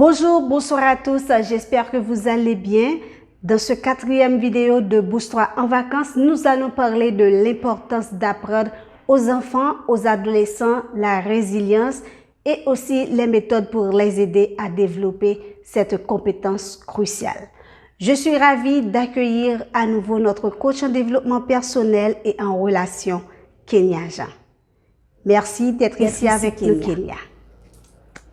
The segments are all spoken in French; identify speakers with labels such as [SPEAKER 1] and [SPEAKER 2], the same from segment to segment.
[SPEAKER 1] Bonjour, bonsoir à tous, j'espère que vous allez bien. Dans ce quatrième vidéo de Bouge-toi en vacances, nous allons parler de l'importance d'apprendre aux enfants, aux adolescents la résilience et aussi les méthodes pour les aider à développer cette compétence cruciale. Je suis ravie d'accueillir à nouveau notre coach en développement personnel et en relation, Kenya Jean. Merci d'être ici avec nous, Kenya.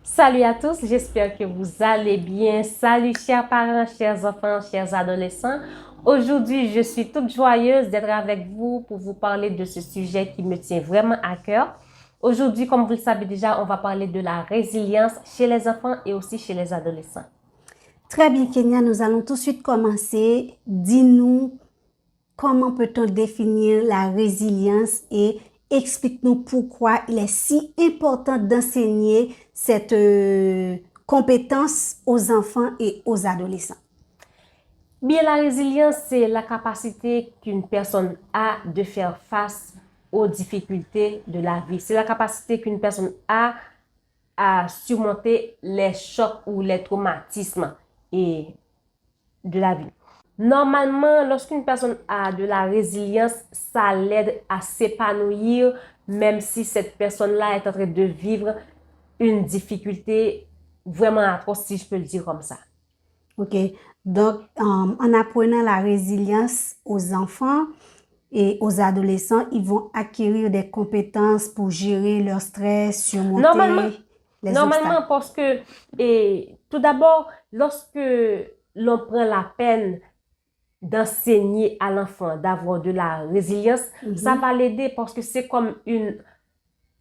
[SPEAKER 2] Salut à tous, j'espère que vous allez bien. Salut chers parents, chers enfants, chers adolescents. Aujourd'hui, je suis toute joyeuse d'être avec vous pour vous parler de ce sujet qui me tient vraiment à cœur. Aujourd'hui, comme vous le savez déjà, on va parler de la résilience chez les enfants et aussi chez les adolescents.
[SPEAKER 1] Très bien, Kenya, nous allons tout de suite commencer. Dis-nous comment peut-on définir la résilience et explique-nous pourquoi il est si important d'enseigner cette compétence aux enfants et aux adolescents.
[SPEAKER 2] Bien, la résilience, c'est la capacité qu'une personne a de faire face aux difficultés de la vie. C'est la capacité qu'une personne a à surmonter les chocs ou les traumatismes de la vie. Normalement, lorsqu'une personne a de la résilience, ça l'aide à s'épanouir, même si cette personne-là est en train de vivre une difficulté vraiment atroce, si je peux le dire comme ça.
[SPEAKER 1] OK. Donc, en apprenant la résilience aux enfants et aux adolescents, ils vont acquérir des compétences pour gérer leur stress, surmonter les obstacles.
[SPEAKER 2] Parce que, tout d'abord, lorsque l'on prend la peine d'enseigner à l'enfant d'avoir de la résilience, ça va l'aider parce que c'est comme une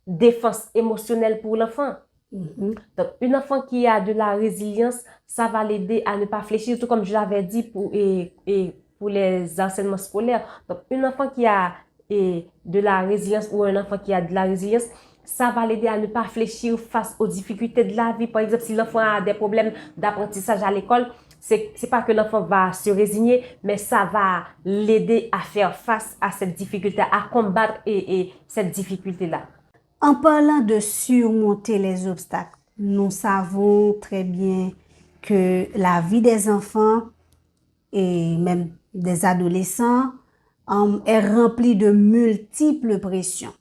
[SPEAKER 2] défense émotionnelle pour l'enfant. Donc, un enfant qui a de la résilience, ça va l'aider à ne pas fléchir, tout comme je l'avais dit pour les enseignements scolaires. Donc, un enfant qui a de la résilience ou un enfant qui a de la résilience, ça va l'aider à ne pas fléchir face aux difficultés de la vie. Par exemple, si l'enfant a des problèmes d'apprentissage à l'école, c'est pas que l'enfant va se résigner, mais ça va l'aider à faire face à cette difficulté, à combattre cette difficulté-là.
[SPEAKER 1] En parlant de surmonter les obstacles, nous savons très bien que la vie des enfants et même des adolescents est remplie de multiples pressions.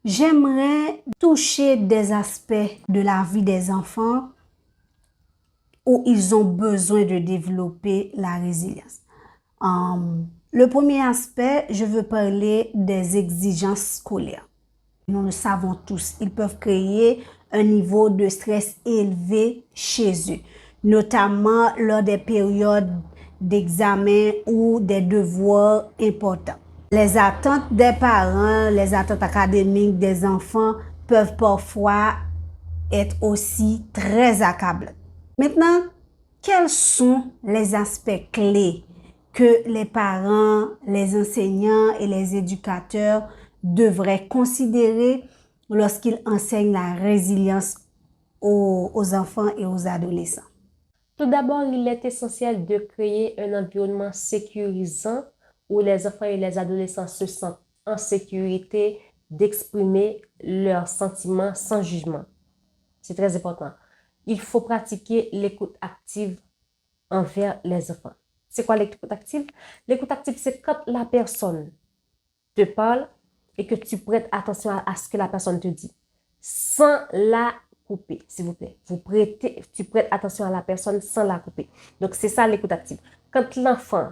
[SPEAKER 1] J'aimerais toucher des aspects de la vie des enfants où ils ont besoin de développer la résilience. Le premier aspect, je veux parler des exigences scolaires. Nous le savons tous, ils peuvent créer un niveau de stress élevé chez eux, notamment lors des périodes d'examen ou des devoirs importants. Les attentes des parents, les attentes académiques des enfants peuvent parfois être aussi très accablantes. Maintenant, quels sont les aspects clés que les parents, les enseignants et les éducateurs devraient considérer lorsqu'ils enseignent la résilience aux enfants et aux adolescents?
[SPEAKER 2] Tout d'abord, il est essentiel de créer un environnement sécurisant où les enfants et les adolescents se sentent en sécurité d'exprimer leurs sentiments sans jugement. C'est très important. Il faut pratiquer l'écoute active envers les enfants. C'est quoi l'écoute active? L'écoute active, c'est quand la personne te parle et que tu prêtes attention à ce que la personne te dit, sans la couper, s'il vous plaît. Tu prêtes attention à la personne sans la couper. Donc, c'est ça l'écoute active. Quand l'enfant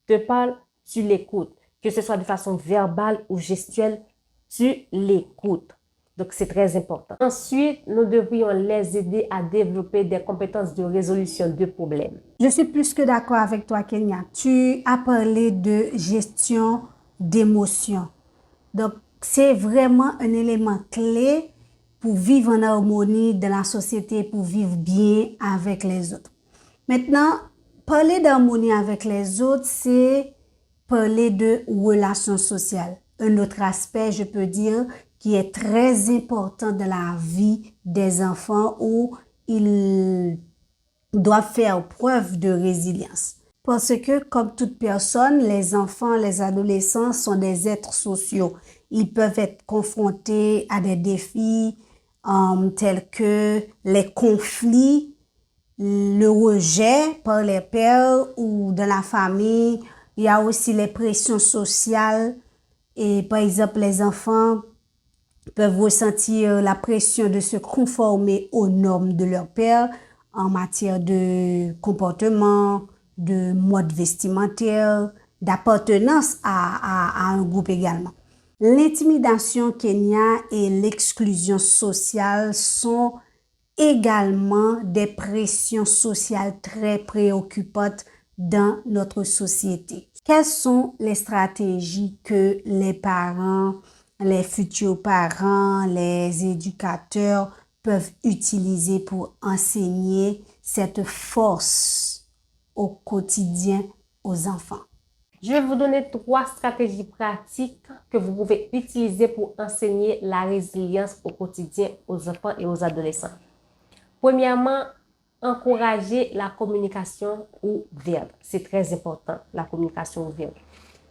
[SPEAKER 2] te parle, tu l'écoutes. Que ce soit de façon verbale ou gestuelle, tu l'écoutes. Donc, c'est très important. Ensuite, nous devrions les aider à développer des compétences de résolution de problèmes.
[SPEAKER 1] Je suis plus que d'accord avec toi, Kenya. Tu as parlé de gestion d'émotions. Donc, c'est vraiment un élément clé pour vivre en harmonie dans la société, pour vivre bien avec les autres. Maintenant, parler d'harmonie avec les autres, c'est parler de relations sociales. Un autre aspect, je peux dire, qui est très important dans la vie des enfants où ils doivent faire preuve de résilience. Parce que, comme toute personne, les enfants, les adolescents sont des êtres sociaux. Ils peuvent être confrontés à des défis tels que les conflits le rejet par les pères ou dans la famille. Il y a aussi les pressions sociales. Et par exemple, les enfants peuvent ressentir la pression de se conformer aux normes de leur père en matière de comportement, de mode vestimentaire, d'appartenance à un groupe également. L'intimidation Kenya et l'exclusion sociale sont également des pressions sociales très préoccupantes dans notre société. Quelles sont les stratégies que les parents, les futurs parents, les éducateurs peuvent utiliser pour enseigner cette force au quotidien aux enfants?
[SPEAKER 2] Je vais vous donner 3 stratégies pratiques que vous pouvez utiliser pour enseigner la résilience au quotidien aux enfants et aux adolescents. Premièrement, encourager la communication ouverte. C'est très important, la communication ouverte.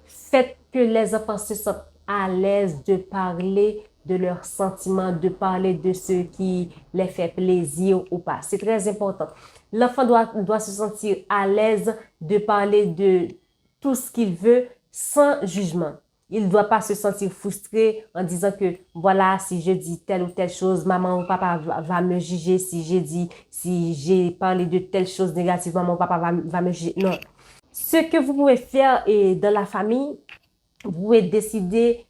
[SPEAKER 2] Faites que les enfants se sentent à l'aise de parler de leurs sentiments, de parler de ce qui les fait plaisir ou pas. C'est très important. L'enfant doit se sentir à l'aise de parler de tout ce qu'il veut sans jugement. Il ne doit pas se sentir frustré en disant que voilà, si je dis telle ou telle chose, maman ou papa va me juger. Si j'ai parlé de telle chose négative, maman ou papa va me juger. Non. Ce que vous pouvez faire dans la famille, vous pouvez décider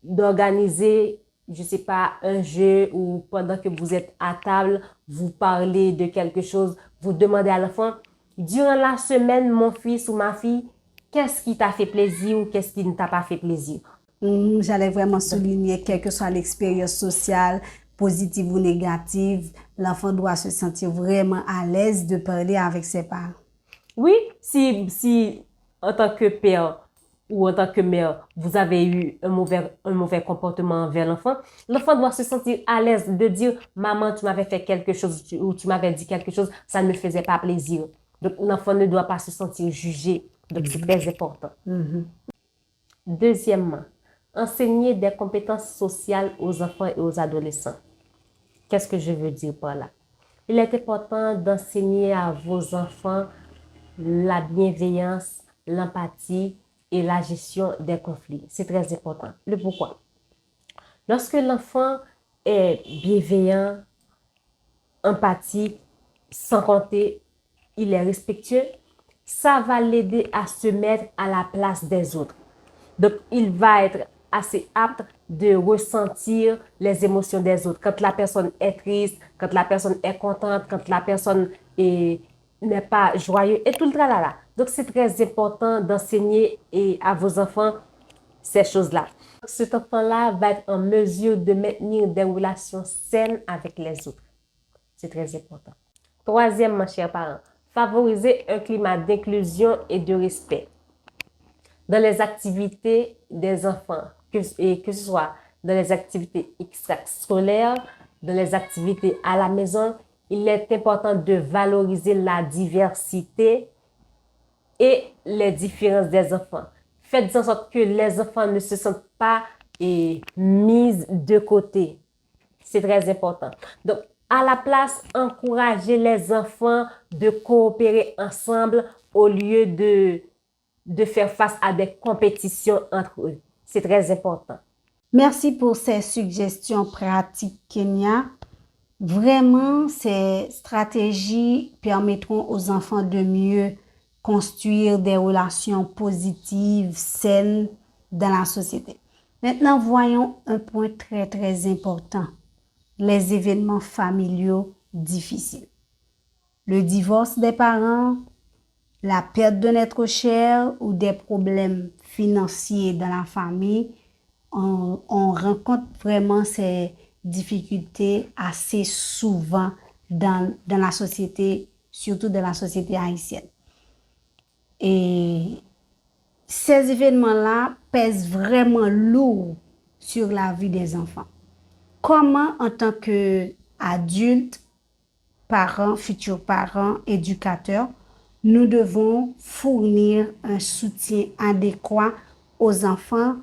[SPEAKER 2] d'organiser, je ne sais pas, un jeu ou pendant que vous êtes à table, vous parlez de quelque chose, vous demandez à l'enfant, durant la semaine, mon fils ou ma fille, qu'est-ce qui t'a fait plaisir ou qu'est-ce qui ne t'a pas fait plaisir?
[SPEAKER 1] J'allais vraiment souligner, quelle que soit l'expérience sociale, positive ou négative, l'enfant doit se sentir vraiment à l'aise de parler avec ses parents.
[SPEAKER 2] Oui, si en tant que père ou en tant que mère, vous avez eu un mauvais comportement envers l'enfant, l'enfant doit se sentir à l'aise de dire, maman, tu m'avais fait quelque chose ou tu m'avais dit quelque chose, ça ne me faisait pas plaisir. Donc, l'enfant ne doit pas se sentir jugé. Donc, c'est très important. Deuxièmement, enseigner des compétences sociales aux enfants et aux adolescents. Qu'est-ce que je veux dire par là? Il est important d'enseigner à vos enfants la bienveillance, l'empathie et la gestion des conflits. C'est très important. Le pourquoi? Lorsque l'enfant est bienveillant, empathique, sans compter, il est respectueux, ça va l'aider à se mettre à la place des autres. Donc, il va être assez apte de ressentir les émotions des autres. Quand la personne est triste, quand la personne est contente, quand la personne n'est pas joyeuse et tout le tralala. Donc, c'est très important d'enseigner à vos enfants ces choses-là. Cet enfant-là va être en mesure de maintenir des relations saines avec les autres. C'est très important. Troisièmement, chers parents, favoriser un climat d'inclusion et de respect dans les activités des enfants, que ce soit dans les activités extrascolaires, dans les activités à la maison. Il est important de valoriser la diversité et les différences des enfants. Faites en sorte que les enfants ne se sentent pas mis de côté. C'est très important. Donc, à la place, encouragez les enfants de coopérer ensemble au lieu de faire face à des compétitions entre eux. C'est très important.
[SPEAKER 1] Merci pour ces suggestions pratiques, Kenya. Vraiment, ces stratégies permettront aux enfants de mieux construire des relations positives, saines dans la société. Maintenant, voyons un point très, très important. Les événements familiaux difficiles. Le divorce des parents, la perte d'un être cher ou des problèmes financiers dans la famille, on rencontre vraiment ces difficultés assez souvent dans la société, surtout dans la société haïtienne. Et ces événements-là pèsent vraiment lourd sur la vie des enfants. Comment, en tant qu'adultes, parents, futurs parents, éducateurs, nous devons fournir un soutien adéquat aux enfants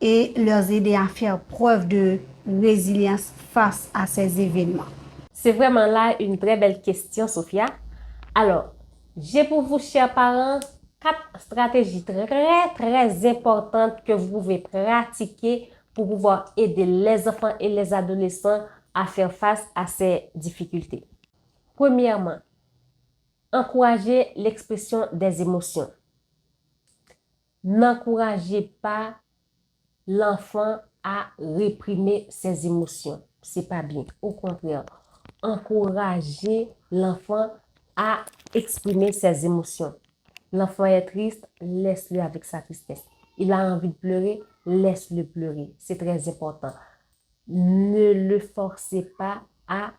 [SPEAKER 1] et leur aider à faire preuve de résilience face à ces événements.
[SPEAKER 2] C'est vraiment là une très belle question, Sophia. Alors, j'ai pour vous, chers parents, 4 stratégies très importantes que vous pouvez pratiquer pour pouvoir aider les enfants et les adolescents à faire face à ces difficultés. Premièrement, encourager l'expression des émotions. N'encouragez pas l'enfant à réprimer ses émotions. C'est pas bien. Au contraire, encouragez l'enfant à exprimer ses émotions. L'enfant est triste, laisse-le avec sa tristesse. Il a envie de pleurer, laisse-le pleurer. C'est très important. Ne le forcez pas à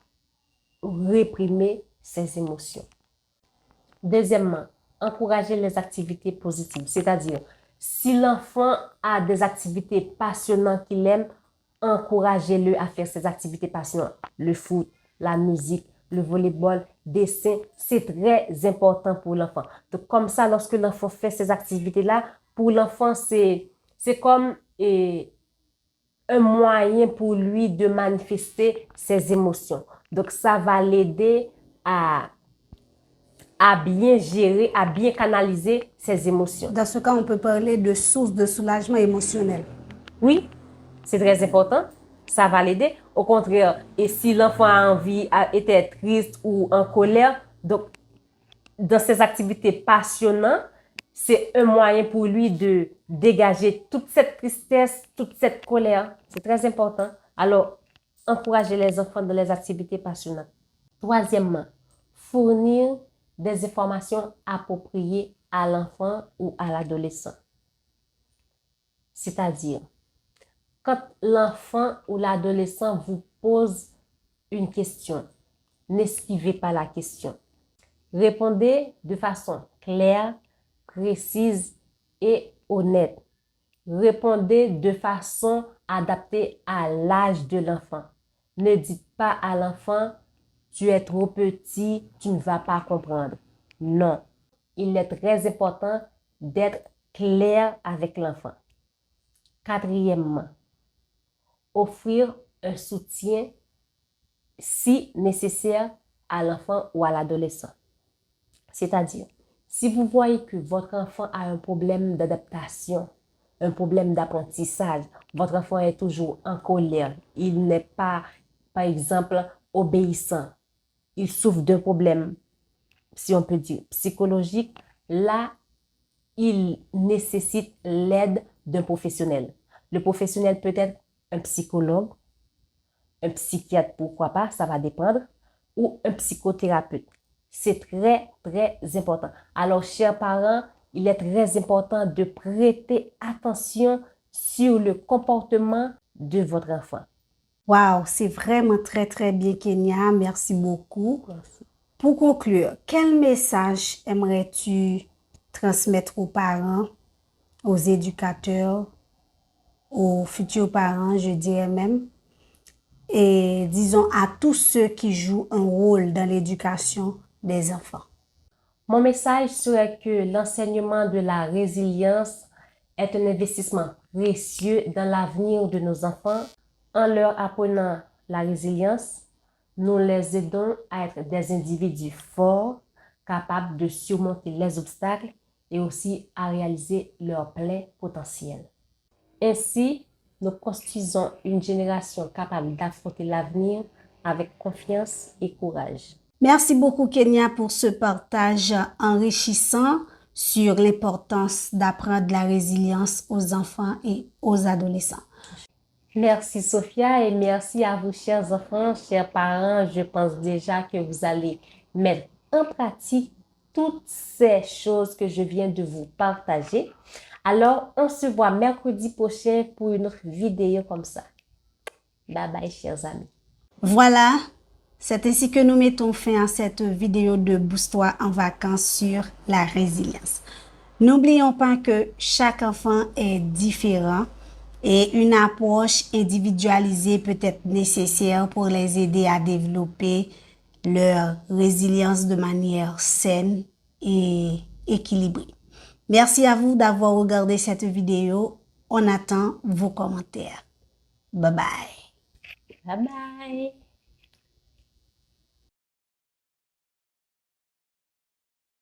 [SPEAKER 2] réprimer ses émotions. Deuxièmement, encourager les activités positives, c'est-à-dire si l'enfant a des activités passionnantes qu'il aime, encouragez-le à faire ces activités passionnantes. Le foot, la musique, le volleyball, dessin, c'est très important pour l'enfant. Donc comme ça, lorsque l'enfant fait ces activités-là, pour l'enfant, c'est comme un moyen pour lui de manifester ses émotions. Donc ça va l'aider à bien gérer, à bien canaliser ses émotions.
[SPEAKER 1] Dans ce cas, on peut parler de source de soulagement émotionnel.
[SPEAKER 2] Oui, c'est très important. Ça va l'aider. Au contraire, et si l'enfant a envie, était triste ou en colère, donc dans ces activités passionnantes, c'est un moyen pour lui de dégager toute cette tristesse, toute cette colère. C'est très important. Alors, encouragez les enfants dans les activités passionnantes. Troisièmement, fournir des informations appropriées à l'enfant ou à l'adolescent. C'est-à-dire, quand l'enfant ou l'adolescent vous pose une question, n'esquivez pas la question. Répondez de façon claire, précise et honnête. Répondez de façon adaptée à l'âge de l'enfant. Ne dites pas à l'enfant, tu es trop petit, tu ne vas pas comprendre. Non, il est très important d'être clair avec l'enfant. Quatrièmement, offrir un soutien si nécessaire à l'enfant ou à l'adolescent. C'est-à-dire, si vous voyez que votre enfant a un problème d'adaptation, un problème d'apprentissage, votre enfant est toujours en colère, il n'est pas, par exemple, obéissant, il souffre d'un problème, si on peut dire, psychologique, là, il nécessite l'aide d'un professionnel. Le professionnel peut être un psychologue, un psychiatre, pourquoi pas, ça va dépendre, ou un psychothérapeute. C'est très, très important. Alors, chers parents, il est très important de prêter attention sur le comportement de votre enfant.
[SPEAKER 1] Wow, c'est vraiment très, très bien, Kenya. Merci beaucoup.
[SPEAKER 2] Merci.
[SPEAKER 1] Pour conclure, quel message aimerais-tu transmettre aux parents, aux éducateurs, aux futurs parents, je dirais même, et disons à tous ceux qui jouent un rôle dans l'éducation des enfants?
[SPEAKER 2] Mon message serait que l'enseignement de la résilience est un investissement précieux dans l'avenir de nos enfants. En leur apprenant la résilience, nous les aidons à être des individus forts, capables de surmonter les obstacles et aussi à réaliser leur plein potentiel. Ainsi, nous construisons une génération capable d'affronter l'avenir avec confiance et courage.
[SPEAKER 1] Merci beaucoup, Kenya, pour ce partage enrichissant sur l'importance d'apprendre la résilience aux enfants et aux adolescents.
[SPEAKER 2] Merci Sophia et merci à vous chers enfants, chers parents. Je pense déjà que vous allez mettre en pratique toutes ces choses que je viens de vous partager. Alors, on se voit mercredi prochain pour une autre vidéo comme ça. Bye bye chers amis.
[SPEAKER 1] Voilà, c'est ainsi que nous mettons fin à cette vidéo de Booste-toi en vacances sur la résilience. N'oublions pas que chaque enfant est différent et une approche individualisée peut être nécessaire pour les aider à développer leur résilience de manière saine et équilibrée. Merci à vous d'avoir regardé cette vidéo. On attend vos commentaires. Bye bye.
[SPEAKER 2] Bye bye.